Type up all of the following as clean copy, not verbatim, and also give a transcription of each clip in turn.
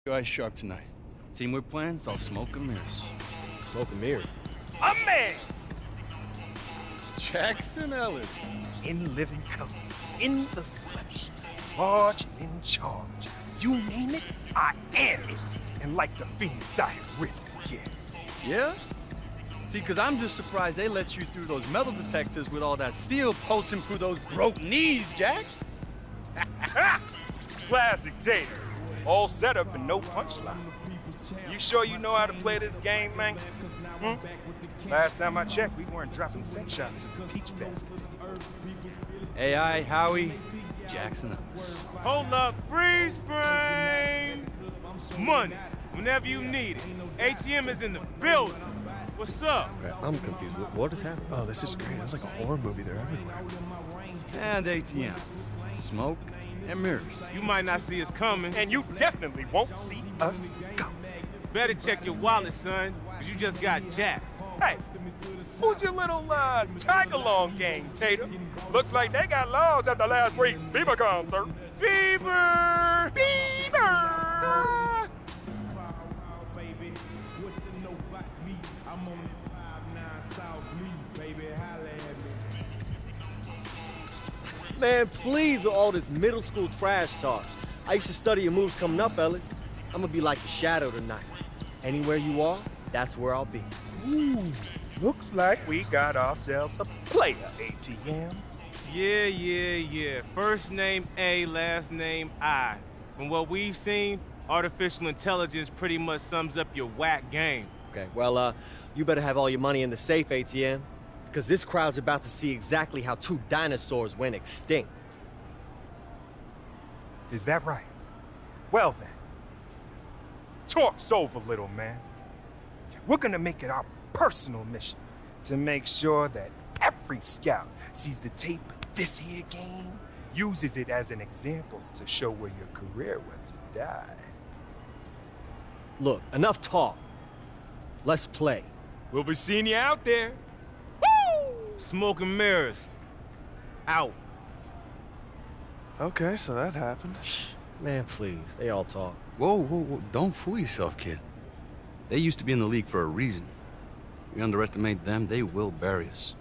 Your eyes sharp tonight. Team we're playing is all smoke and mirrors. Smoke and mirrors. A man! Jackson Ellis. In living color, in the flesh, large and in charge. You name it, I am it. And like the phoenix, I have risen again. Yeah? See, because I'm just surprised they let you through those metal detectors with all that steel pulsing through those broke knees, Jack. Classic Tater. All set up and no punchline. You sure you know how to play this game, man? Last time I checked, we weren't dropping set shots at the peach basket. AI, Howie, Jackson Ellis. Hold up, freeze frame! Money, whenever you need it. ATM is in the building. What's up? Okay, I'm confused. What is happening? Oh, this is great. It's like a horror movie. They're everywhere. And ATM. Smoke and mirrors. You might not see us coming. And you definitely won't see us come. Better check your wallet, son, because you just got jacked. Hey, who's your little tag-along gang, Tater? Looks like they got laws after last week's Bieber concert. Bieber! Bieber! Man, please with all this middle school trash talk. I used to study your moves coming up, Ellis. I'm gonna be like the shadow tonight. Anywhere you are, that's where I'll be. Ooh, looks like we got ourselves a player, ATM. Yeah. First name A, last name I. From what we've seen, artificial intelligence pretty much sums up your whack game. Okay, well, you better have all your money in the safe, ATM. Because this crowd's about to see exactly how 2 dinosaurs went extinct. Is that right? Well then, talk's over, little man. We're gonna make it our personal mission to make sure that every scout sees the tape of this here game, uses it as an example to show where your career went to die. Look, enough talk. Let's play. We'll be seeing you out there. Smoke and mirrors. Out. Okay, so that happened. Shh, man, please. They all talk. Whoa. Don't fool yourself, kid. They used to be in the league for a reason. We underestimate them, they will bury us.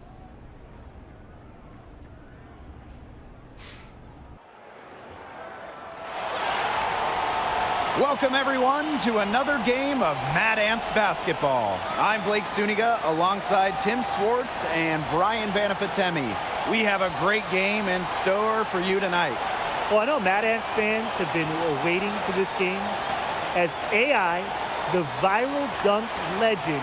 Welcome, everyone, to another game of Mad Ants basketball. I'm Blake Suniga alongside Tim Swartz and Brian Banafitemi. We have a great game in store for you tonight. Well, I know Mad Ants fans have been waiting for this game as AI, the viral dunk legend,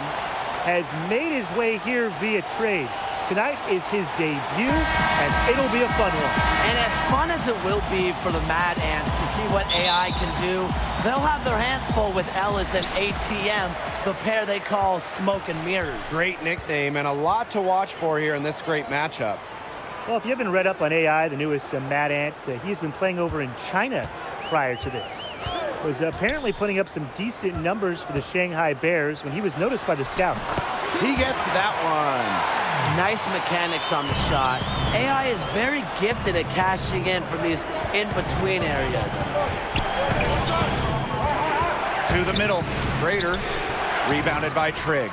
has made his way here via trade. Tonight is his debut, and it'll be a fun one. And as fun as it will be for the Mad Ants to see what AI can do, they'll have their hands full with Ellis and ATM, the pair they call Smoke and Mirrors. Great nickname and a lot to watch for here in this great matchup. Well, if you haven't read up on AI, the newest Mad Ant, he's been playing over in China prior to this. Was apparently putting up some decent numbers for the Shanghai Bears when he was noticed by the scouts. He gets that one. Nice mechanics on the shot. AI is very gifted at cashing in from these in-between areas. To the middle, Rader, rebounded by Trigg.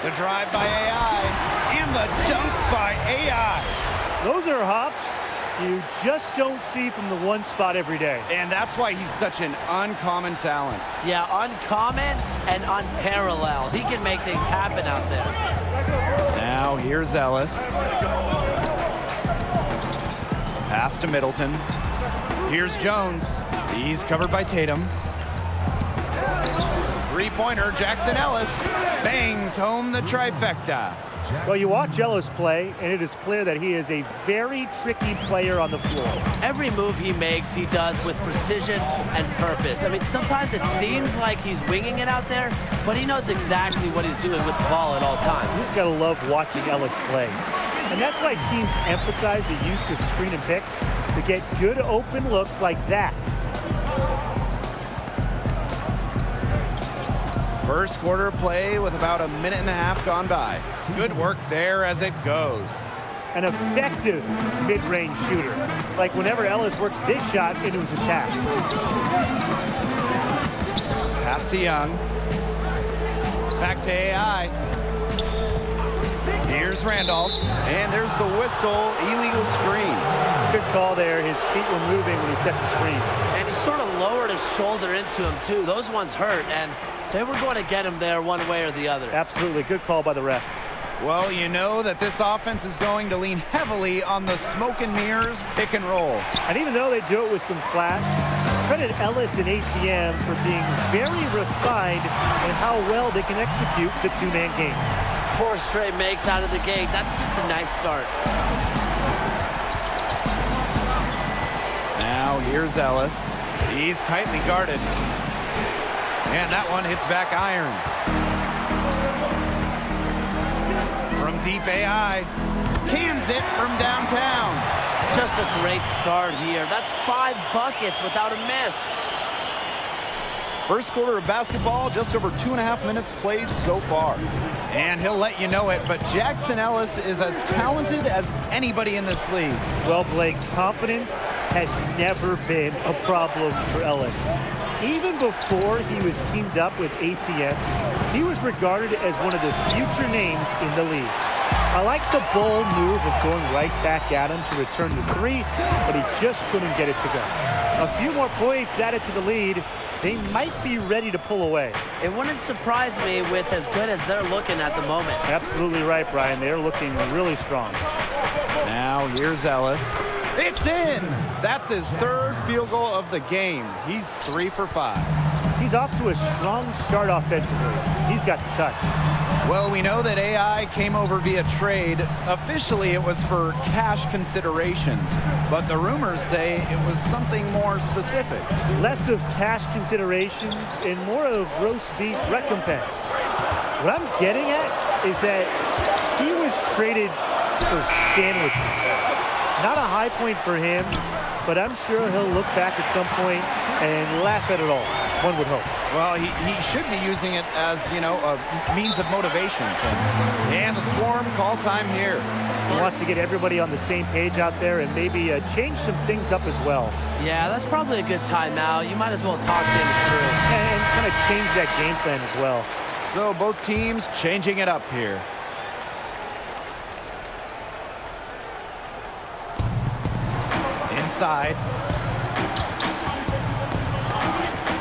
The drive by AI, and the dunk by AI. Those are hops you just don't see from the one spot every day. And that's why he's such an uncommon talent. Yeah, uncommon and unparalleled. He can make things happen out there. Now here's Ellis. Pass to Middleton. Here's Jones. He's covered by Tatum. Three-pointer, Jackson Ellis bangs home the trifecta. Well, you watch Ellis play, and it is clear that he is a very tricky player on the floor. Every move he makes, he does with precision and purpose. I mean, sometimes it seems like he's winging it out there, but he knows exactly what he's doing with the ball at all times. You just gotta love watching Ellis play. And that's why teams emphasize the use of screen and picks to get good open looks like that. First quarter play with about a minute and a half gone by. Good work there as it goes. an effective mid-range shooter. Like whenever Ellis works this shot into his attack. Pass to Young. Back to AI. Here's Randolph. And there's the whistle. Illegal screen. Good call there. His feet were moving when he set the screen. And he sort of lowered his shoulder into him, too. Those ones hurt, and they were going to get him there one way or the other. Absolutely. Good call by the ref. Well, you know that this offense is going to lean heavily on the smoke and mirrors pick and roll. And even though they do it with some flash, credit Ellis and ATM for being very refined in how well they can execute the two-man game. 4 straight makes out of the gate. That's just a nice start. Now here's Ellis. He's tightly guarded. And that one hits back iron. From deep AI. Cans it from downtown. Just a great start here. That's 5 buckets without a miss. First quarter of basketball, just over 2.5 minutes played so far. And he'll let you know it, but Jackson Ellis is as talented as anybody in this league. Well, Blake, confidence has never been a problem for Ellis. Even before he was teamed up with ATM, he was regarded as one of the future names in the league. I like the bold move of going right back at him to return the 3, but he just couldn't get it to go. A few more points added to the lead. They might be ready to pull away. It wouldn't surprise me with as good as they're looking at the moment. Absolutely right, Brian. They're looking really strong. Now here's Ellis. It's in! That's his 3rd field goal of the game. He's 3 for 5. He's off to a strong start offensively. He's got the touch. Well, we know that AI came over via trade. Officially, it was for cash considerations, but the rumors say it was something more specific. Less of cash considerations and more of roast beef recompense. What I'm getting at is that he was traded for sandwiches. Not a high point for him, but I'm sure he'll look back at some point and laugh at it all, one would hope. Well, he should be using it as, you know, a means of motivation. And the Swarm call time here. He wants to get everybody on the same page out there and maybe change some things up as well. Yeah, that's probably a good timeout. You might as well talk things through. And kind of change that game plan as well. So both teams changing it up here. Inside.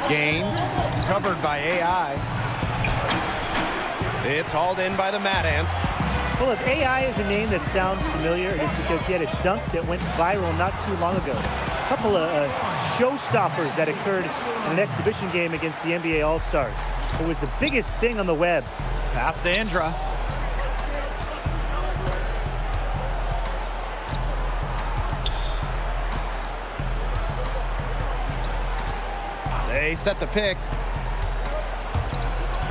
Gaines, covered by AI. It's hauled in by the Mad Ants. Well, if AI is a name that sounds familiar, it is because he had a dunk that went viral not too long ago. A couple of showstoppers that occurred in an exhibition game against the NBA All-Stars. It was the biggest thing on the web. Pass to Indra. They set the pick.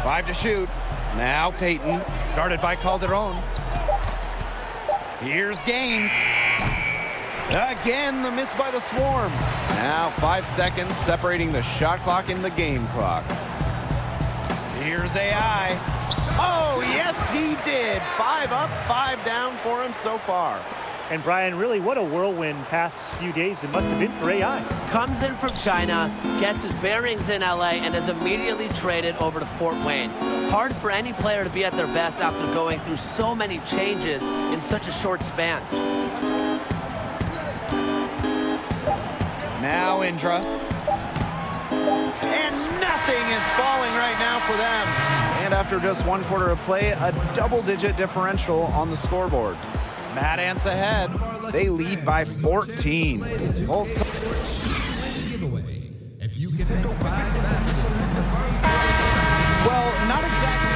5 to shoot. Now Peyton, guarded by Calderon. Here's Gaines. Again, the miss by the Swarm. Now 5 seconds separating the shot clock and the game clock. Here's AI. Oh, yes, he did. 5 up, 5 down for him so far. And Brian, really, what a whirlwind past few days it must have been for AI. Comes in from China, gets his bearings in LA, and is immediately traded over to Fort Wayne. Hard for any player to be at their best after going through so many changes in such a short span. Now Indra. And nothing is falling right now for them. And after just 1 quarter of play, a double-digit differential on the scoreboard. Mad Ants ahead. They lead by 14. Well, not exactly.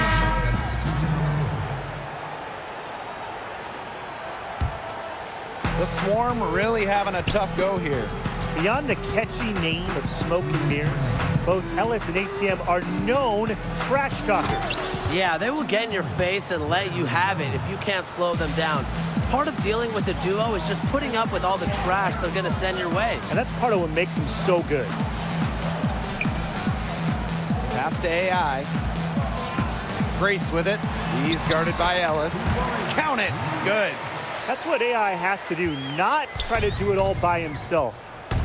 The Swarm really having a tough go here. Beyond the catchy name of Smoke and Mirrors, both Ellis and ATM are known trash talkers. Yeah, they will get in your face and let you have it if you can't slow them down. Part of dealing with the duo is just putting up with all the trash they're going to send your way. And that's part of what makes them so good. Pass to AI. Grace with it. He's guarded by Ellis. Count it. Good. That's what AI has to do, not try to do it all by himself.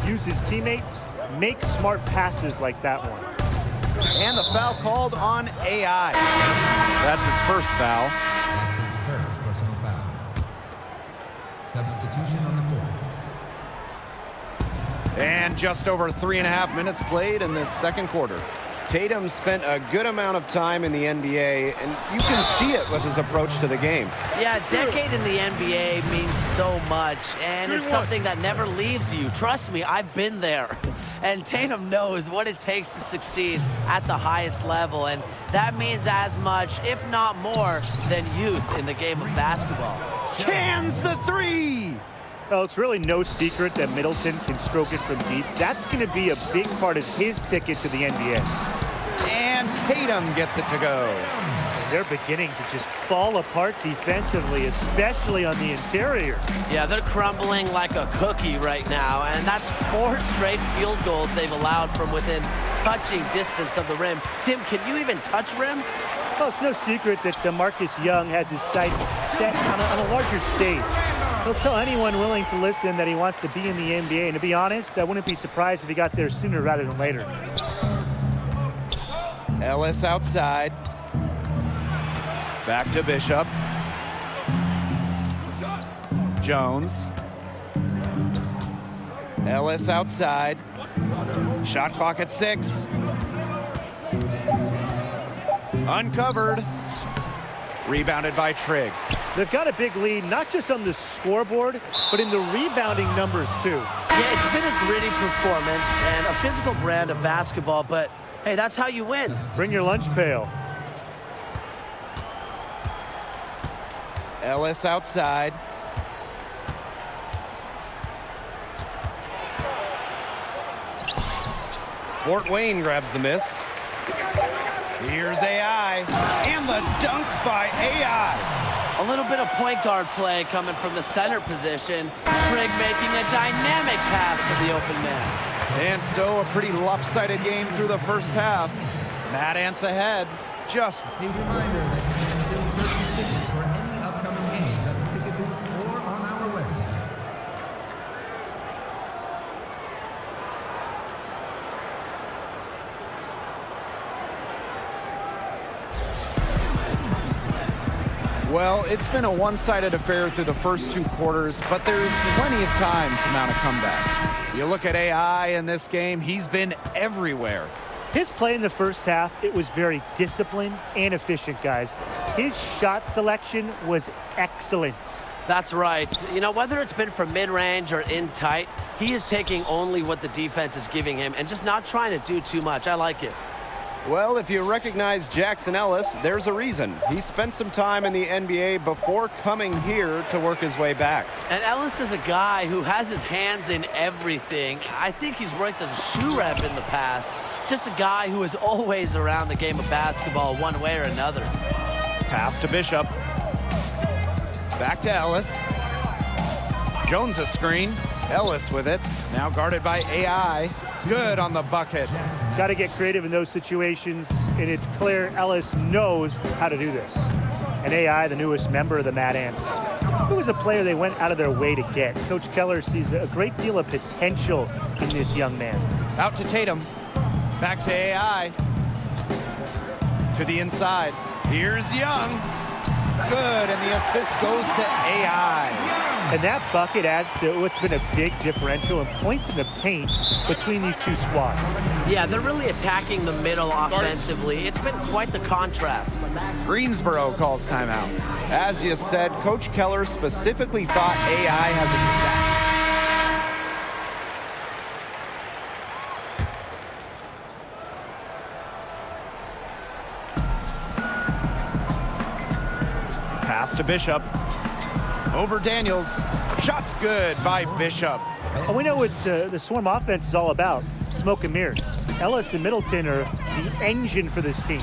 Use his teammates, make smart passes like that one. And the foul called on AI. That's his first foul. That's his first personal foul. Substitution on the court. And just over 3.5 minutes played in this second quarter. Tatum spent a good amount of time in the NBA, and you can see it with his approach to the game. Yeah, a decade in the NBA means so much, and it's something that never leaves you. Trust me, I've been there. And Tatum knows what it takes to succeed at the highest level, and that means as much, if not more, than youth in the game of basketball. Cans the three! Well, it's really no secret that Middleton can stroke it from deep. That's going to be a big part of his ticket to the NBA. And Tatum gets it to go. They're beginning to just fall apart defensively, especially on the interior. Yeah, they're crumbling like a cookie right now, and that's 4 straight field goals they've allowed from within touching distance of the rim. Tim, can you even touch rim? Well, it's no secret that Marcus Young has his sights set on a larger stage. He'll tell anyone willing to listen that he wants to be in the NBA, and to be honest, I wouldn't be surprised if he got there sooner rather than later. Ellis outside. Back to Bishop. Jones. Ellis outside. Shot clock at 6. Uncovered. Rebounded by Trigg. They've got a big lead, not just on the scoreboard, but in the rebounding numbers, too. Yeah, it's been a gritty performance and a physical brand of basketball, but hey, that's how you win. Bring your lunch pail. Ellis outside. Fort Wayne grabs the miss. Here's AI, and the dunk by AI. A little bit of point guard play coming from the center position. Trigg making a dynamic pass to the open man. And so a pretty lopsided game through the first half. Mad Ants ahead. Just A reminder that you can still purchase tickets for any upcoming games at the ticket booth or on our website. well, it's been a one-sided affair through the first 2 quarters, but there's plenty of time to mount a comeback. You look at AI in this game, he's been everywhere. His play in the first half, it was very disciplined and efficient, guys. His shot selection was excellent. That's right. You know, whether it's been from mid-range or in tight, he is taking only what the defense is giving him and just not trying to do too much. I like it. Well, if you recognize Jackson Ellis, there's a reason. He spent some time in the NBA before coming here to work his way back. And Ellis is a guy who has his hands in everything. I think he's worked as a shoe rep in the past. Just a guy who is always around the game of basketball one way or another. Pass to Bishop. Back to Ellis. Jones a screen. Ellis with it. Now guarded by AI. Good on the bucket. Got to get creative in those situations, and it's clear Ellis knows how to do this. And AI, the newest member of the Mad Ants, who was a player they went out of their way to get. Coach Keller sees a great deal of potential in this young man. Out to Tatum. Back to AI. To the inside. Here's Young. Good, and the assist goes to AI. And that bucket adds to what's been a big differential in points in the paint between these two squads. Yeah, they're really attacking the middle offensively. It's been quite the contrast. Greensboro calls timeout. As you said, Coach Keller specifically thought AI has exact. Pass to Bishop. Over Daniels. Shot's good by Bishop. And we know what the Swarm offense is all about. Smoke and mirrors. Ellis and Middleton are the engine for this team.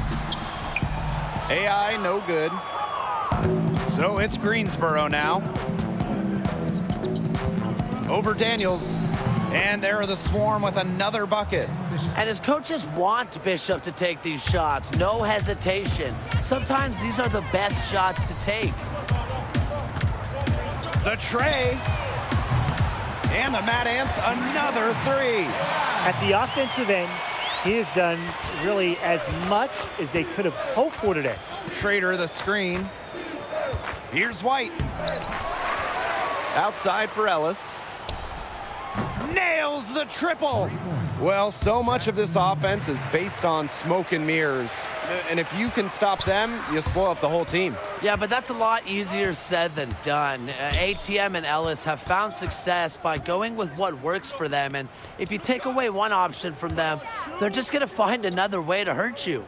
AI no good. So it's Greensboro now. Over Daniels. And there are the Swarm with another bucket. And his coaches want Bishop to take these shots. No hesitation. Sometimes these are the best shots to take. The tray. And the Mad Ants, another three. At the offensive end, he has done really as much as they could have hoped for today. Schrader, the screen. Here's White. Outside for Ellis. Nails the triple. Well, so much of this offense is based on smoke and mirrors. And if you can stop them, you slow up the whole team. Yeah, but that's a lot easier said than done. ATM and Ellis have found success by going with what works for them. And if you take away one option from them, they're just going to find another way to hurt you.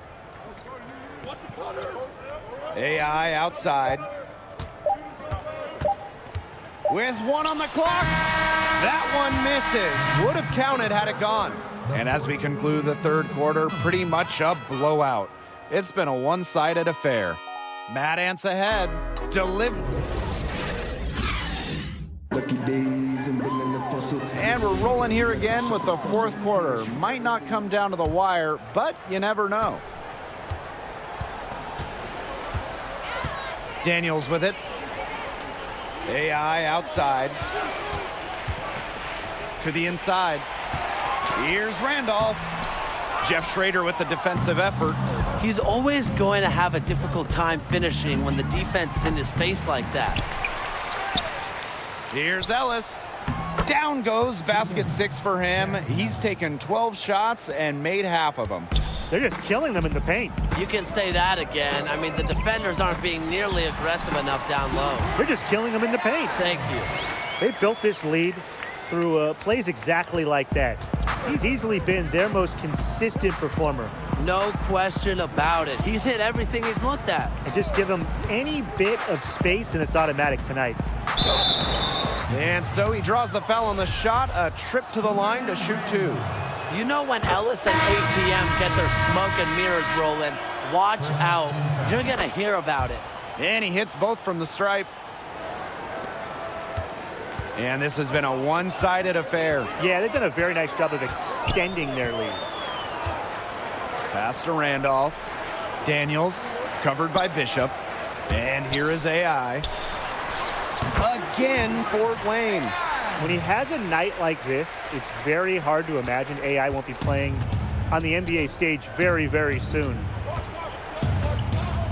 AI outside. With one on the clock. That one misses. Would have counted had it gone. And as we conclude the third quarter, pretty much a blowout. It's been a one-sided affair. Mad Ants ahead. And we're rolling here again with the fourth quarter. Might not come down to the wire, but you never know. Daniels with it. AI outside. To the inside. Here's Randolph. Jeff Schrader with the defensive effort. He's always going to have a difficult time finishing when the defense is in his face like that. Here's Ellis. Down goes basket 6 for him. He's taken 12 shots and made half of them. They're just killing them in the paint. You can say that again. I mean, the defenders aren't being nearly aggressive enough down low. They're just killing them in the paint. Thank you. They built this lead through plays exactly like that. He's easily been their most consistent performer. No question about it. He's hit everything he's looked at. And just give him any bit of space and it's automatic tonight. And so he draws the foul on the shot. A trip to the line to shoot 2. You know when Ellis and ATM get their smoke and mirrors rolling, watch out. You're going to hear about it. And he hits both from the stripe. And this has been a one-sided affair. Yeah, they've done a very nice job of extending their lead. Pass to Randolph. Daniels, covered by Bishop. And here is AI. Again, Fort Wayne. When he has a night like this, it's very hard to imagine AI won't be playing on the NBA stage very, very soon.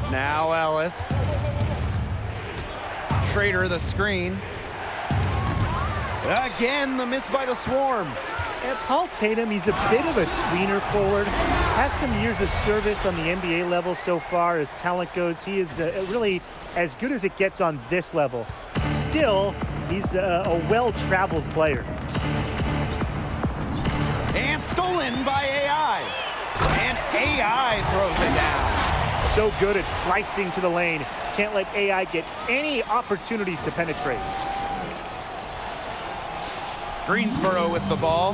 Now Ellis. Schrader, the screen. Again, the miss by the Swarm. And Paul Tatum, he's a bit of a tweener forward. Has some years of service on the NBA level so far as talent goes. He is really as good as it gets on this level. Still, he's a well-traveled player. And stolen by AI. And AI throws it down. So good at slicing to the lane. Can't let AI get any opportunities to penetrate. Greensboro with the ball.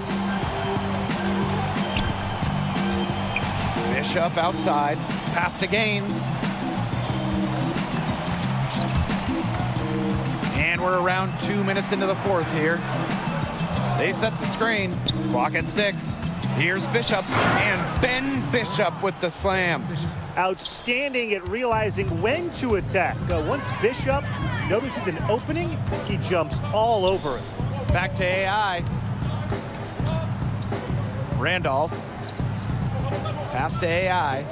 Bishop outside. Pass to Gaines. And we're around 2 minutes into the fourth here. They set the screen. Clock at 6. Here's Bishop. And Ben Bishop with the slam. Outstanding at realizing when to attack. Once Bishop notices an opening, he jumps all over it. Back to AI. Randolph. Pass to AI.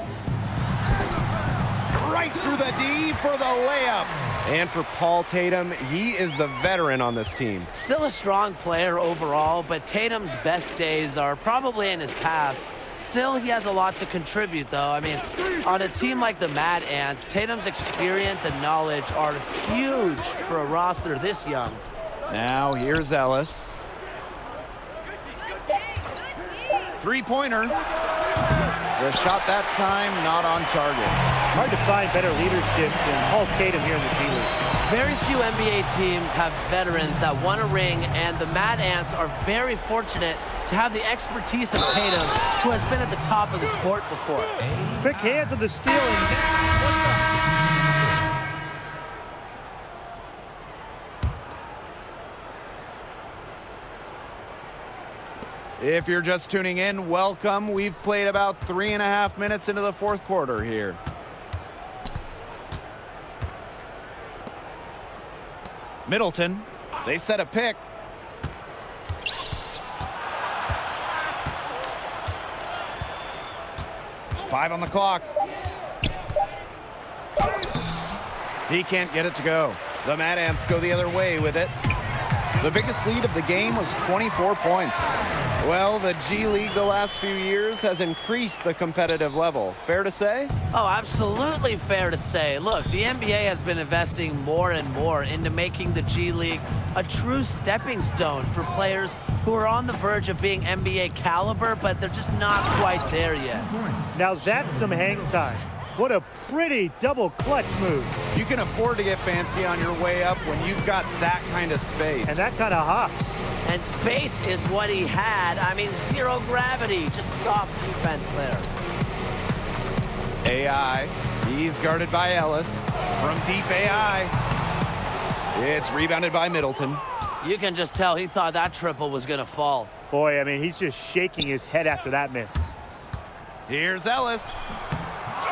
Right through the D for the layup. And for Paul Tatum, he is the veteran on this team. Still a strong player overall, but Tatum's best days are probably in his past. Still, he has a lot to contribute, though. I mean, on a team like the Mad Ants, Tatum's experience and knowledge are huge for a roster this young. Now here's Ellis. Three-pointer. The shot that time not on target. Hard to find better leadership than Paul Tatum here in the G League. Very few NBA teams have veterans that won a ring, and the Mad Ants are very fortunate to have the expertise of Tatum, who has been at the top of the sport before. Quick hands of the steal. And if you're just tuning in, welcome. We've played about 3.5 minutes into the fourth quarter here. Middleton. They set a pick. Five on the clock. He can't get it to go. The Mad Ants go the other way with it. The biggest lead of the game was 24 points. Well, the G League the last few years has increased the competitive level. Fair to say? Oh, absolutely fair to say. Look, the NBA has been investing more and more into making the G League a true stepping stone for players who are on the verge of being NBA caliber, but they're just not quite there yet. Now that's some hang time. What a pretty double clutch move. You can afford to get fancy on your way up when you've got that kind of space. And that kind of hops. And space is what he had. I mean, zero gravity, just soft defense there. AI, he's guarded by Ellis. From deep AI, it's rebounded by Middleton. You can just tell he thought that triple was gonna fall. Boy, I mean, he's just shaking his head after that miss. Here's Ellis.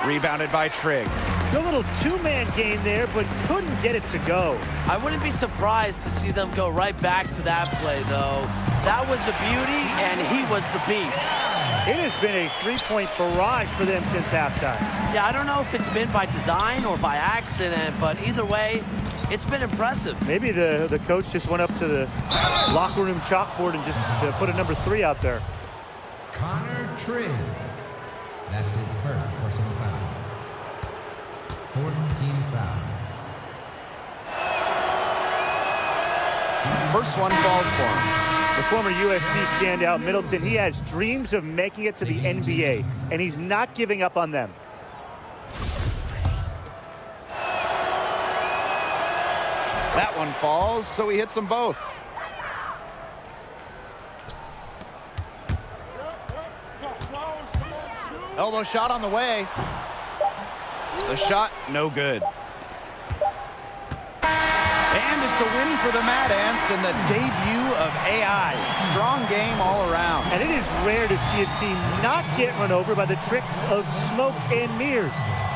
Rebounded by Trigg. Good little two-man game there, but couldn't get it to go. I wouldn't be surprised to see them go right back to that play, though. That was a beauty, and he was the beast. It has been a three-point barrage for them since halftime. Yeah, I don't know if it's been by design or by accident, but either way, it's been impressive. Maybe the coach just went up to the locker room chalkboard and just put a number 3 out there. Connor Trigg. That's his first personal foul. Fourth team foul. First one falls for him. The former USC standout Middleton, he has dreams of making it to the NBA, and he's not giving up on them. That one falls, so he hits them both. Elbow shot on the way. The shot, no good. And it's a win for the Mad Ants in the debut of AI. Strong game all around. And it is rare to see a team not get run over by the tricks of smoke and mirrors.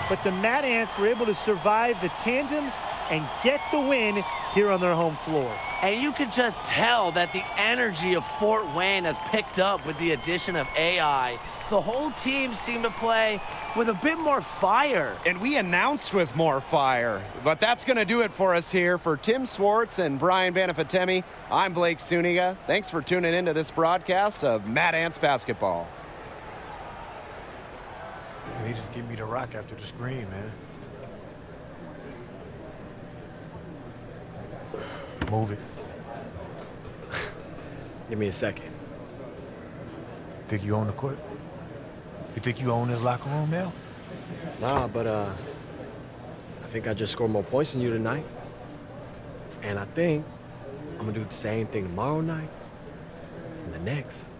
But the Mad Ants were able to survive the tandem and get the win here on their home floor. And you could just tell that the energy of Fort Wayne has picked up with the addition of AI. The whole team seemed to play with a bit more fire. And we announced with more fire. But that's going to do it for us here. For Tim Swartz and Brian Banafitemi, I'm Blake Suniga. Thanks for tuning into this broadcast of Mad Ants Basketball. He just gave me the rock after the screen, man. Move it. Give me a second. Think you own the court? You think you own this locker room now? Nah, but I think I just scored more points than you tonight. And I think I'm gonna do the same thing tomorrow night, and the next,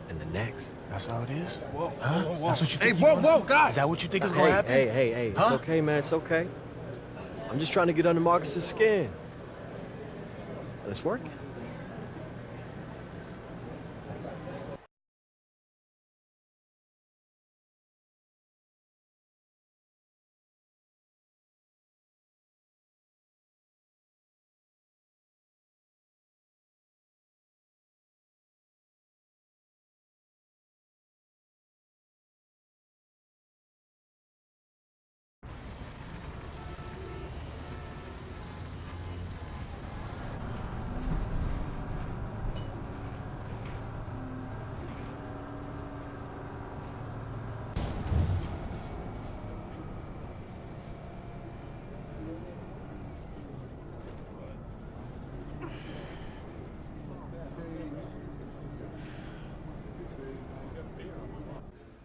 and the next. That's how it is? Whoa, huh? whoa, whoa. That's what you Hey, think? whoa, guys. Is that what you think is gonna happen? Hey, it's Huh? okay, man, it's okay. I'm just trying to get under Marcus's skin. And it's working.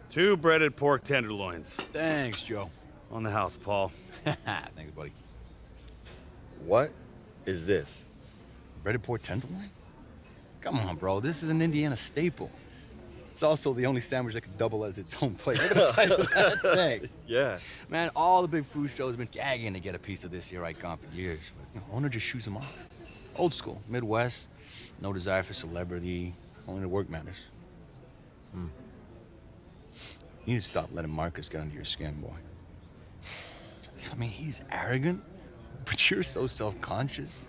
Two breaded pork tenderloins. Thanks, Joe. On the house, Paul. Thanks, buddy. What is this? Breaded pork tenderloin? Come on, bro. This is an Indiana staple. It's also the only sandwich that could double as its own plate. Look at the size of that thing. Yeah. Man, all the big food shows have been gagging to get a piece of this here icon for years. But owner just shoots them off. Old school, Midwest, no desire for celebrity, only the work matters. You need to stop letting Marcus get under your skin, boy. I mean, he's arrogant, but But you're so self-conscious,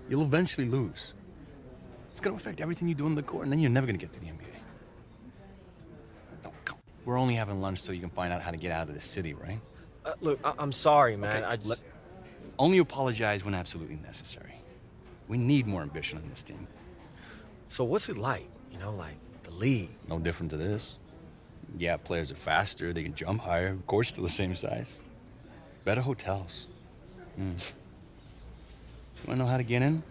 you'll eventually lose. It's gonna affect everything you do on the court, and then you're never gonna get to the NBA. Oh, come. We're only having lunch so you can find out how to get out of the city, right? Look, I'm sorry, man. Okay, only apologize when absolutely necessary. We need more ambition on this team. So what's it like? You know, like the league? No different to this. Yeah, players are faster, they can jump higher, of course still the same size. Better hotels. You wanna know how to get in?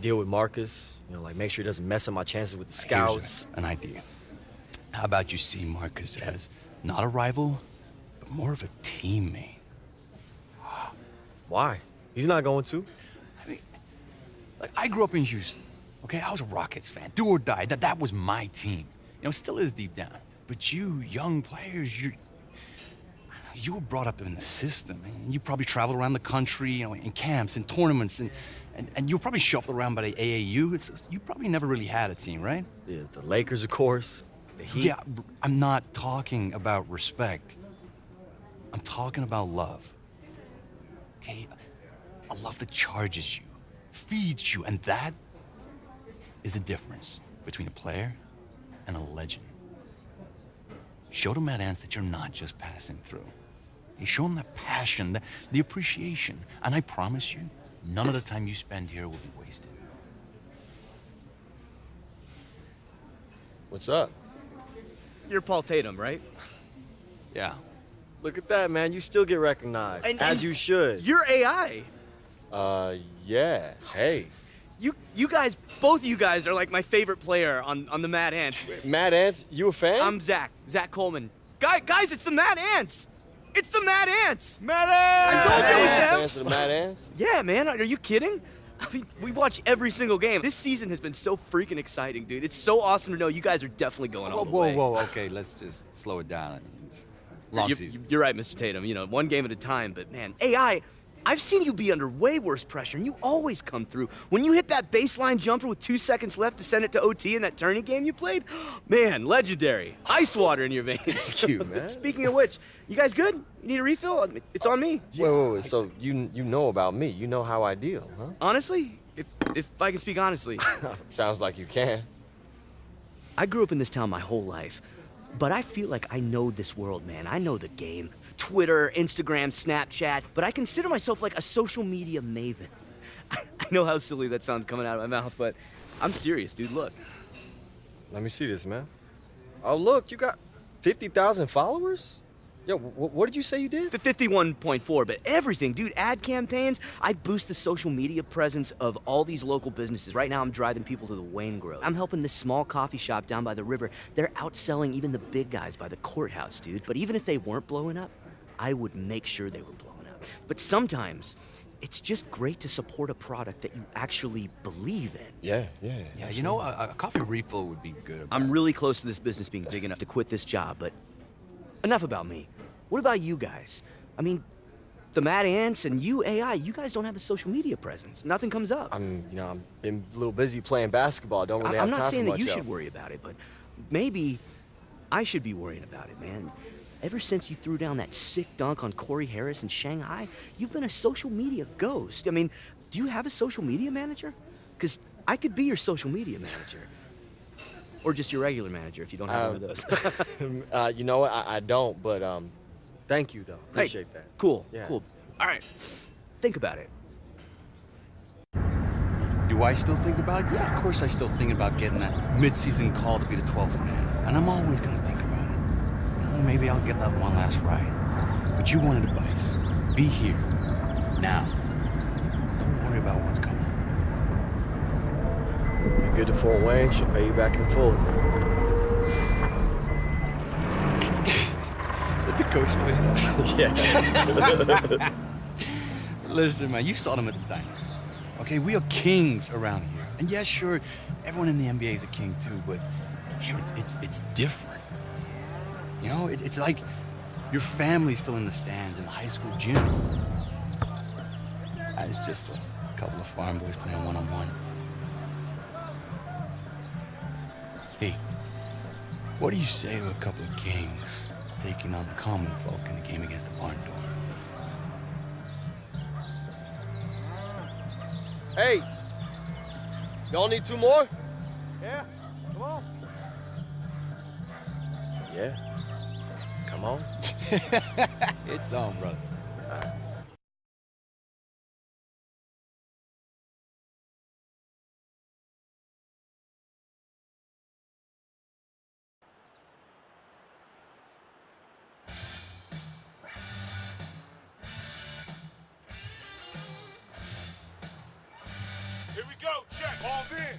Deal with Marcus, you know, like make sure he doesn't mess up my chances with the scouts. Here's an idea. How about you see Marcus as not a rival, but more of a teammate? Why? He's not going to. I mean, like, I grew up in Houston, okay? I was a Rockets fan, do or die. That was my team. You know, still is deep down. But you, young players, you were brought up in the system, and you probably traveled around the country, you know, in camps and tournaments, and you were probably shuffled around by the AAU. You probably never really had a team, right? Yeah, the Lakers, of course. The Heat. Yeah, I'm not talking about respect. I'm talking about love. Okay? A love that charges you, feeds you, and that is the difference between a player and a legend. Show the Mad Ants that you're not just passing through. You show them that passion, the appreciation, and I promise you, none of the time you spend here will be wasted. What's up? You're Paul Tatum, right? Yeah. Look at that, man. You still get recognized, as you should. You're AI. Yeah. Hey. You guys, both of you guys are like my favorite player on the Mad Ants. Mad Ants? You a fan? I'm Zach Coleman. Guys, it's the Mad Ants. It's the Mad Ants. Mad Ants! I told you it was them. Fans of the Mad Ants? Yeah, man. Are you kidding? I mean, we watch every single game. This season has been so freaking exciting, dude. It's so awesome to know you guys are definitely going all the way. Whoa, okay, let's just slow it down. I mean, it's long season. You're right, Mr. Tatum. You know, one game at a time. But man, AI, I've seen you be under way worse pressure, and you always come through. When you hit that baseline jumper with 2 seconds left to send it to OT in that tourney game you played, man, legendary. Ice water in your veins. Thank you, man. Speaking of which, you guys good? You need a refill? It's on me. Wait. So you know about me. You know how I deal, huh? Honestly, if I can speak honestly. Sounds like you can. I grew up in this town my whole life, but I feel like I know this world, man. I know the game. Twitter, Instagram, Snapchat, but I consider myself like a social media maven. I know how silly that sounds coming out of my mouth, but I'm serious, dude. Look. Let me see this, man. Oh, look, you got 50,000 followers? Yo, what did you say you did? 51.4, but everything, dude. Ad campaigns. I boost the social media presence of all these local businesses. Right now, I'm driving people to the Wayne Grove. I'm helping this small coffee shop down by the river. They're outselling even the big guys by the courthouse, dude. But even if they weren't blowing up, I would make sure they were blowing up. But sometimes, it's just great to support a product that you actually believe in. Yeah. You know, a coffee refill would be good. I'm really close to this business being big enough to quit this job, but enough about me. What about you guys? I mean, the Mad Ants and you, AI, you guys don't have a social media presence. Nothing comes up. I'm been a little busy playing basketball. Don't really have I'm time not for saying that much you else. should worry about it, but maybe I should be worrying about it, man. Ever since you threw down that sick dunk on Corey Harris in Shanghai, you've been a social media ghost. I mean, do you have a social media manager? Because I could be your social media manager. Or just your regular manager if you don't have one of those. You know what? I don't, but thank you, though. Appreciate that. Cool, Yeah. cool. All right, think about it. Do I still think about it? Yeah, of course I still think about getting that mid-season call to be the 12th man. And I'm always gonna think about it. Maybe I'll get that one last ride. But you wanted advice. Be here. Now. Don't worry about what's coming. You're good to Fort Wayne. She'll pay you back in full. Did the coach know that? Yeah. Listen, man, you saw them at the diner. Okay, we are kings around here. And yeah, sure, everyone in the NBA is a king too, but here it's different. You know, it's like your family's filling the stands in the high school gym. It's just like a couple of farm boys playing one-on-one. Hey, what do you say to a couple of kings taking on the common folk in the game against the barn door? Hey, y'all need 2 more? Yeah, come on. Yeah. Come on. It's on, brother. Here we go. Check. Ball's in.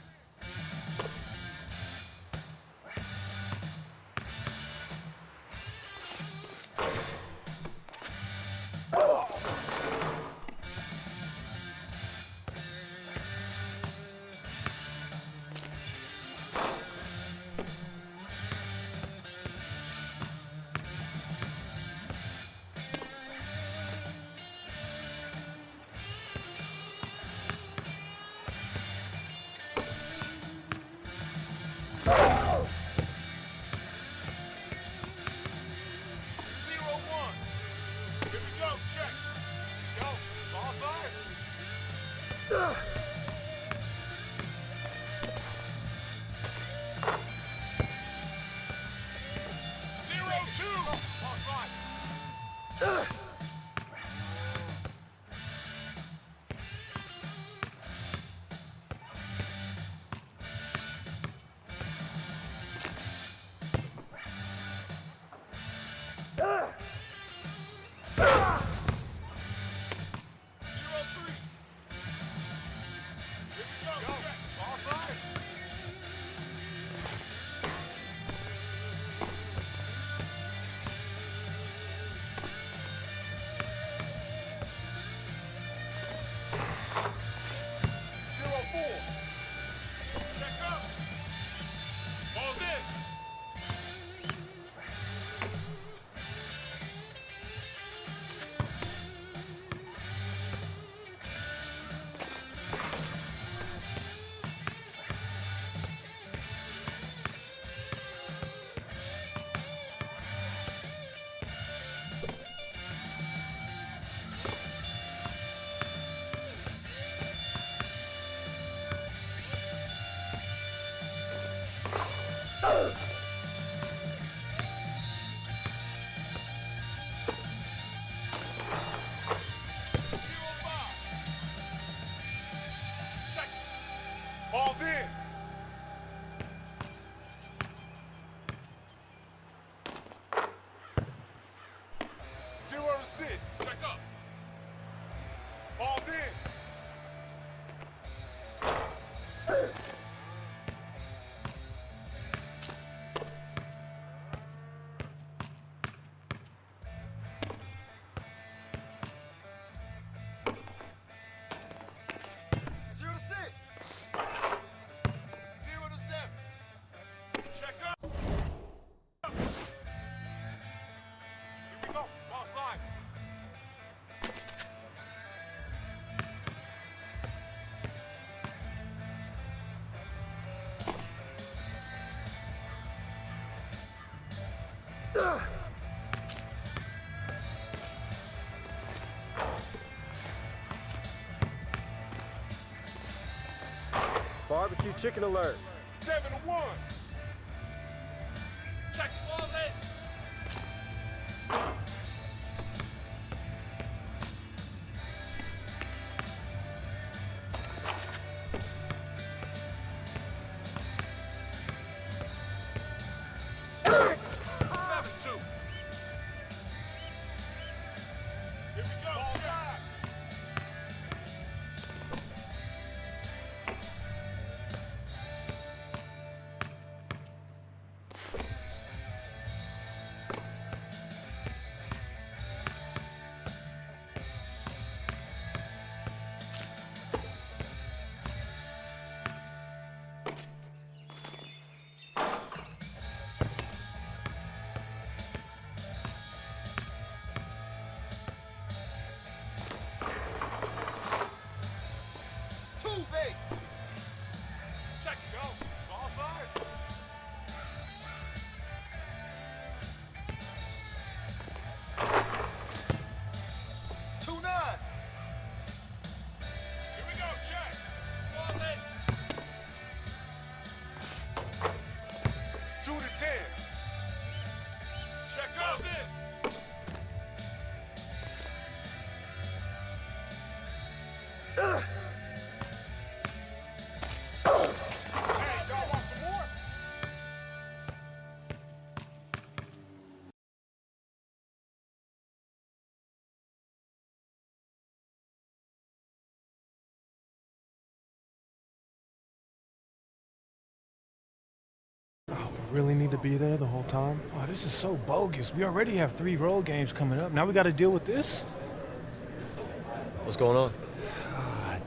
Ball's in. Zero to sit. Check up. Ball's in. Barbecue chicken alert. 7-1. Check the ball's in. really need to be there the whole time? Oh, this is so bogus. We already have 3 road games coming up. Now we got to deal with this? What's going on?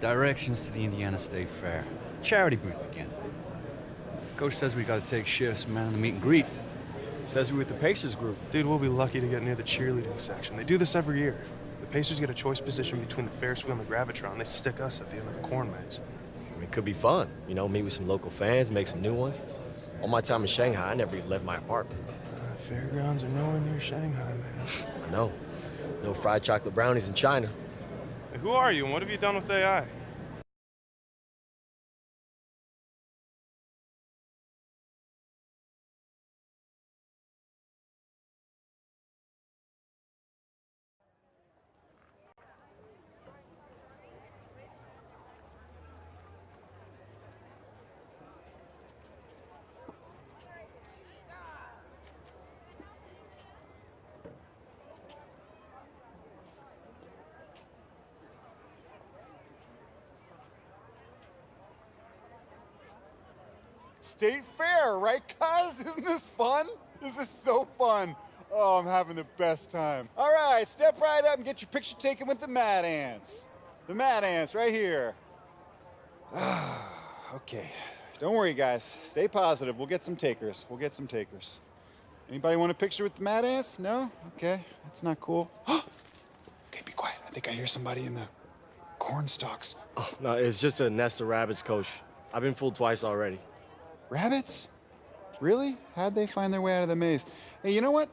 Directions to the Indiana State Fair. Charity booth again. Coach says we gotta take shifts, man, in the meet and greet. Says we with the Pacers group. Dude, we'll be lucky to get near the cheerleading section. They do this every year. The Pacers get a choice position between the Ferris wheel and the Gravitron. They stick us at the end of the corn maze. I mean, it could be fun. You know, meet with some local fans, make some new ones. All my time in Shanghai, I never even left my apartment. Fairgrounds are nowhere near Shanghai, man. I know. No fried chocolate brownies in China. Hey, who are you and what have you done with AI? State Fair, right, cuz? Isn't this fun? This is so fun. Oh, I'm having the best time. All right, step right up and get your picture taken with the Mad Ants. The Mad Ants, right here. Okay, don't worry, guys. Stay positive. We'll get some takers. We'll get some takers. Anybody want a picture with the Mad Ants? No? Okay, that's not cool. Okay, be quiet. I think I hear somebody in the corn stalks. Oh, no, it's just a nest of rabbits, Coach. I've been fooled twice already. Rabbits? Really? How'd they find their way out of the maze? Hey, you know what?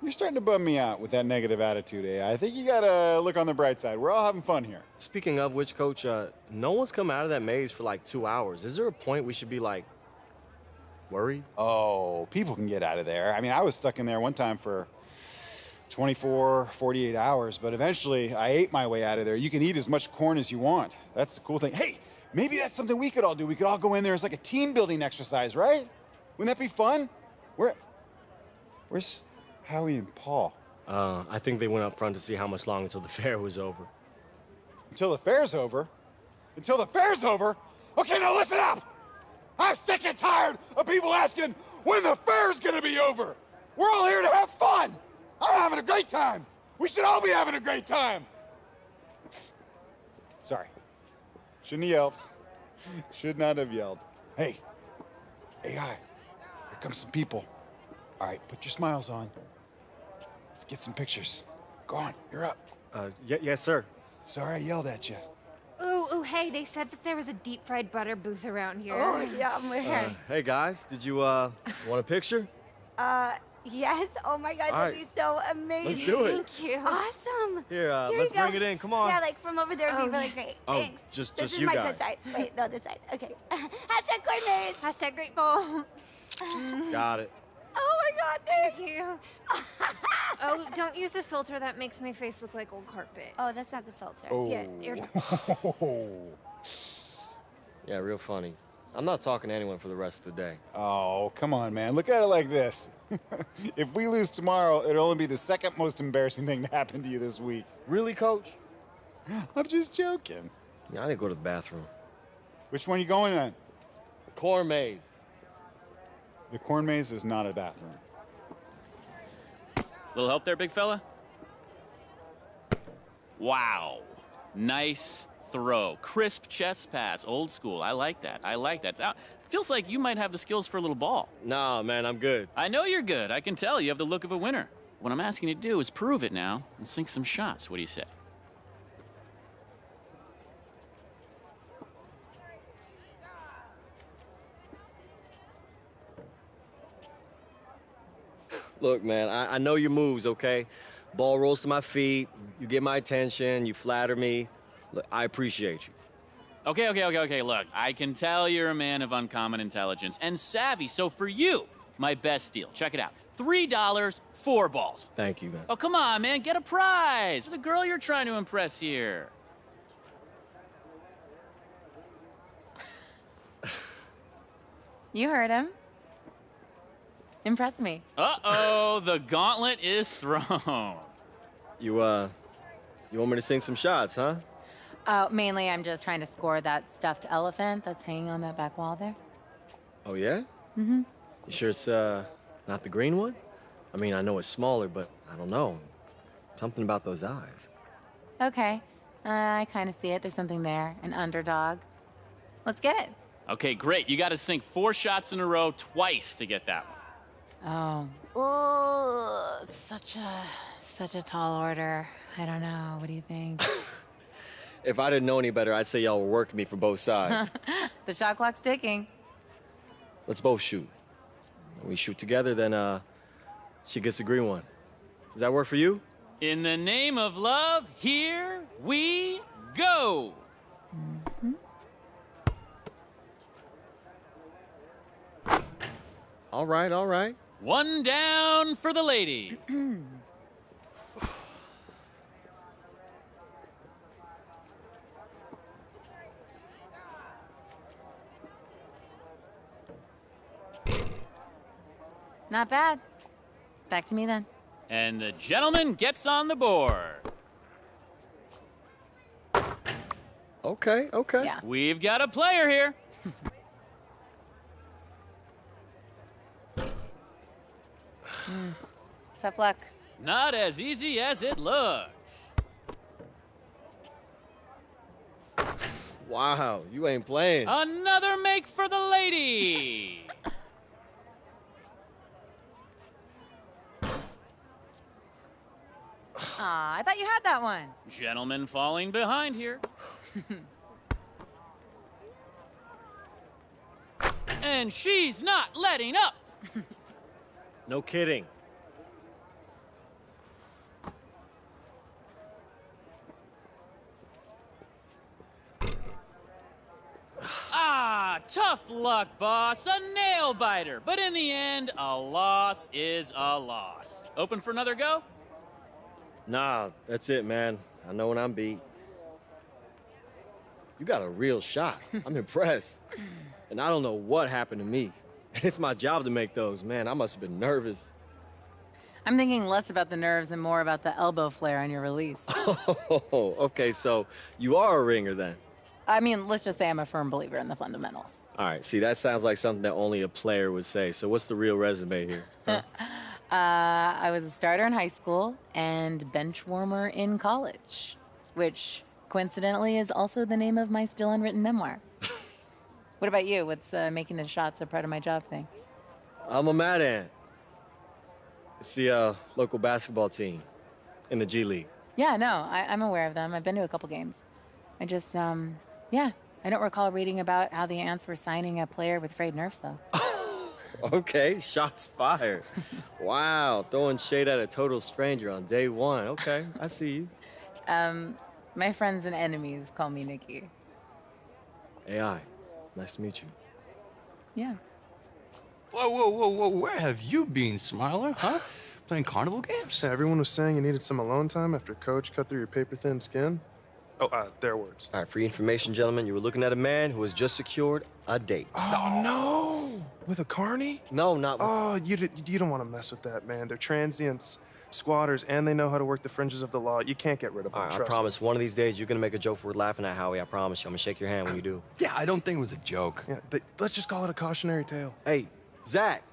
You're starting to bum me out with that negative attitude, AI. I think you gotta look on the bright side. We're all having fun here. Speaking of which, Coach, no one's come out of that maze for like 2 hours. Is there a point we should be like, worried? Oh, people can get out of there. I mean, I was stuck in there one time for 24, 48 hours, but eventually I ate my way out of there. You can eat as much corn as you want. That's the cool thing. Hey, maybe that's something we could all do. We could all go in there as like a team building exercise, right? Wouldn't that be fun? Where's Howie and Paul? I think they went up front to see how much longer until the fair was over. Until the fair's over? Until the fair's over? Okay, now listen up! I'm sick and tired of people asking when the fair's gonna be over. We're all here to have fun. I'm having a great time. We should all be having a great time. Sorry. Shouldn't have yelled. Should not have yelled. Hey, AI, here come some people. All right, put your smiles on. Let's get some pictures. Go on, you're up. Yes, sir. Sorry I yelled at you. Ooh, hey, they said that there was a deep fried butter booth around here. Oh, yeah, we're here. Hey, guys, did you want a picture? Yes. Oh my God, All that'd right. be so amazing. Let's do it. Thank you. Awesome. Here, Here let's you go. bring it in. Come on. Yeah, like from over there would be really great. Oh, Thanks. just this is you my guys. good side. Wait, no, this side. Okay. Hashtag corn maze. Hashtag grateful. Got it. Oh my God, thank Thank you. Oh, don't use the filter. That makes my face look like old carpet. Oh, that's not the filter. Oh. Yeah, you're... Yeah, real funny. I'm not talking to anyone for the rest of the day. Oh, come on, man. Look at it like this. If we lose tomorrow, it'll only be the second most embarrassing thing to happen to you this week. Really, Coach? I'm just joking. Yeah, I need to go to the bathroom. Which one are you going on? Corn maze. The corn maze is not a bathroom. Little help there, big fella? Wow. Nice throw. Crisp chest pass. Old school. I like that. I like that. Now, feels like you might have the skills for a little ball. Nah, man, I'm good. I know you're good. I can tell. You have the look of a winner. What I'm asking you to do is prove it now and sink some shots. What do you say? Look, man, I know your moves, okay? Ball rolls to my feet, you get my attention, you flatter me. Look, I appreciate you. Okay. Look, I can tell you're a man of uncommon intelligence and savvy. So for you, my best deal. Check it out. $3, 4 balls. Thank you, man. Oh, come on, man. Get a prize. For the girl you're trying to impress here. You heard him. Impress me. Uh-oh, the gauntlet is thrown. You want me to sink some shots, huh? Mainly I'm just trying to score that stuffed elephant that's hanging on that back wall there. Oh, yeah? Mm-hmm. You sure it's, not the green one? I mean, I know it's smaller, but I don't know. Something about those eyes. Okay. I kind of see it. There's something there. An underdog. Let's get it. Okay, great. You got to sink 4 shots in a row twice to get that one. Oh. Ooh, such a tall order. I don't know. What do you think? If I didn't know any better, I'd say y'all were working me from both sides. The shot clock's ticking. Let's both shoot. When we shoot together, then, she gets the green one. Does that work for you? In the name of love, here we go. All right, all right. 1 down for the lady. Not bad. Back to me then. And the gentleman gets on the board. Okay, okay. Yeah. We've got a player here. Tough luck. Not as easy as it looks. Wow, you ain't playing. Another make for the lady. Aw, I thought you had that one. Gentleman falling behind here. And she's not letting up. No kidding. Ah, tough luck, boss. A nail biter. But in the end, a loss is a loss. Open for another go? Nah, that's it, man. I know when I'm beat. You got a real shot. I'm impressed. And I don't know what happened to me. It's my job to make those. Man, I must have been nervous. I'm thinking less about the nerves and more about the elbow flare on your release. Oh, okay, so you are a ringer then. I mean, let's just say I'm a firm believer in the fundamentals. All right, see, that sounds like something that only a player would say. So what's the real resume here? Huh? I was a starter in high school and bench warmer in college, which coincidentally is also the name of my still unwritten memoir. What about you? What's making the shots a part of my job thing? I'm a Mad Ant. It's the local basketball team in the G League. Yeah, no, I'm aware of them. I've been to a couple games. I just, yeah, I don't recall reading about how the Ants were signing a player with frayed nerves, though. Okay, shots fired. Wow, throwing shade at a total stranger on day one. Okay, I see you. My friends and enemies call me Nikki. AI, nice to meet you. Yeah. Whoa, whoa, whoa, whoa, where have you been, Smiler, huh? Playing carnival games? Yeah, everyone was saying you needed some alone time after Coach cut through your paper-thin skin. Oh, their words. All right, for your information, gentlemen, you were looking at a man who has just secured a date. Oh, no! With a carny? No, not with... Oh, you don't want to mess with that, man. They're transients, squatters, and they know how to work the fringes of the law. You can't get rid of them, All right, I trust promise, one of these days you're gonna make a joke worth laughing at, Howie. I promise you. I'm gonna shake your hand when you do. Yeah, I don't think it was a joke. me. Yeah, let's just call it a cautionary tale. Hey, Zach.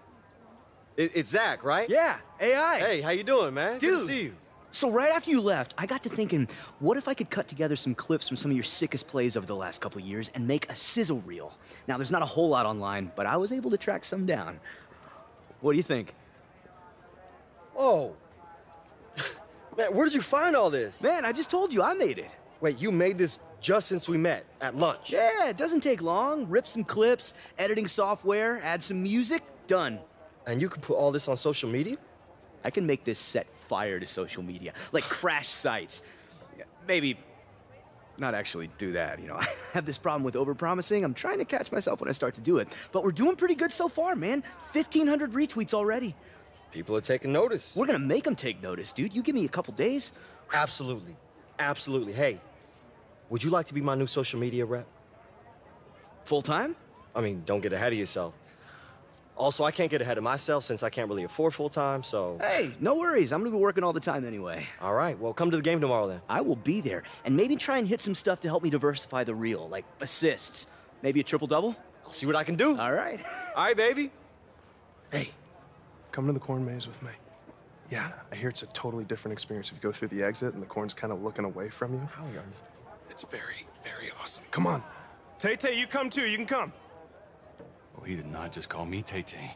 It's Zach, right? Yeah, AI. Hey, how you doing, man? Dude. Good to see you. So right after you left, I got to thinking, what if I could cut together some clips from some of your sickest plays over the last couple of years and make a sizzle reel? Now, there's not a whole lot online, but I was able to track some down. What do you think? Oh. Man, where did you find all this? Man, I just told you I made it. Wait, you made this just since we met at lunch? Yeah, it doesn't take long. Rip some clips, editing software, add some music, done. And you can put all this on social media? I can make this set fire to social media, like crash sites. Maybe not actually do that, you know. I have this problem with overpromising. I'm trying to catch myself when I start to do it. But we're doing pretty good so far, man. 1,500 retweets already. People are taking notice. We're gonna make them take notice, dude. You give me a couple days. Absolutely. Absolutely. Hey, would you like to be my new social media rep? Full time? I mean, don't get ahead of yourself. Also, I can't get ahead of myself since I can't really afford full time, so... Hey, no worries. I'm gonna be working all the time anyway. All right, well, come to the game tomorrow then. I will be there. And maybe try and hit some stuff to help me diversify the reel, like assists. Maybe a triple-double? I'll see what I can do. All right. All right, baby. Hey, come to the corn maze with me. Yeah, I hear it's a totally different experience if you go through the exit and the corn's kind of looking away from you. How are you? It's very, very awesome. Come on. Tay-Tay, you come too. You can come. Oh, he did not just call me Tay-Tay.